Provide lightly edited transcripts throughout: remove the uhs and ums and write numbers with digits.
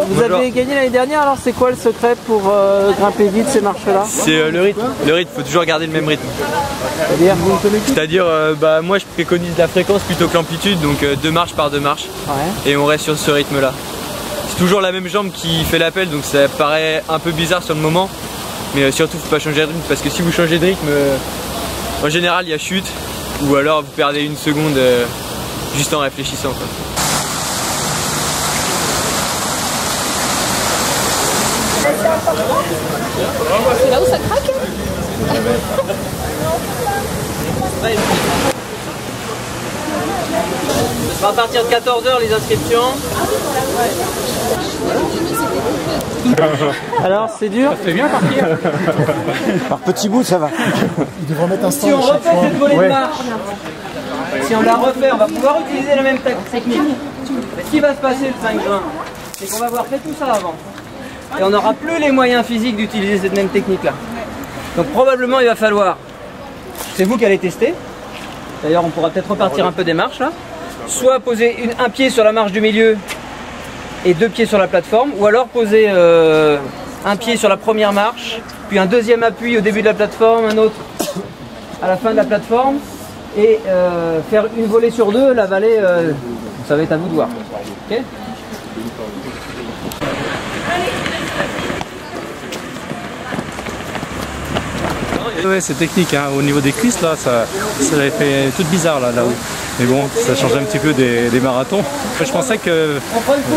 Vous avez gagné l'année dernière, alors c'est quoi le secret pour grimper vite ces marches-là? C'est le rythme. Le rythme, il faut toujours garder le même rythme. C'est-à-dire, moi je préconise la fréquence plutôt que l'amplitude, donc 2 marches par 2 marches. Ouais. Et on reste sur ce rythme-là. C'est toujours la même jambe qui fait l'appel, donc ça paraît un peu bizarre sur le moment. Mais surtout, faut pas changer de rythme, parce que si vous changez de rythme, en général il y a chute, ou alors vous perdez une seconde juste en réfléchissant, quoi. C'est là où ça craque. Ce sera à partir de 14 h les inscriptions. Alors c'est dur? Ça fait bien partir. Par petits bouts ça va. Ils devront mettre un stand. Si on refait cette volée de marche, si on la refait, on va pouvoir utiliser la même technique. Mais ce qui va se passer le 5 juin, c'est qu'on va avoir fait tout ça avant. Et on n'aura plus les moyens physiques d'utiliser cette même technique là. Donc probablement il va falloir, c'est vous qui allez tester, d'ailleurs on pourra peut-être repartir un peu des marches là, soit poser un pied sur la marche du milieu et 2 pieds sur la plateforme, ou alors poser un pied sur la première marche, puis un deuxième appui au début de la plateforme, un autre à la fin de la plateforme, et faire une volée sur 2, la vallée, ça va être à vous de voir. Okay. Ouais, c'est technique, hein. Au niveau des cuisses là, ça avait fait toute bizarre là-haut. Mais bon, ça change un petit peu des marathons. Je pensais que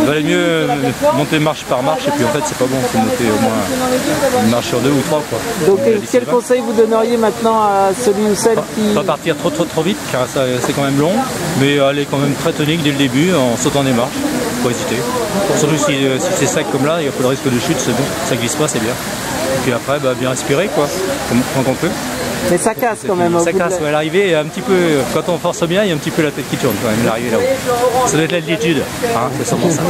valait mieux monter marche par marche, et puis en fait c'est pas bon, il faut monter au moins une marche sur 2 ou 3 quoi. Donc quel conseil vous donneriez maintenant à celui ou celle qui... Pas partir trop vite car c'est quand même long, mais aller quand même très tonique dès le début en sautant des marches, faut hésiter. Surtout si c'est sec comme là, il y a pas de risque de chute, c'est bon, ça glisse pas, c'est bien. Et puis après, bien respirer quoi, quand on peut. Mais ça casse quand même. Ça casse, ouais, l'arrivée un petit peu, quand on force bien, il y a un petit peu la tête qui tourne quand même, l'arrivée là-haut. Ça doit être l'altitude, hein, c'est sûrement ça.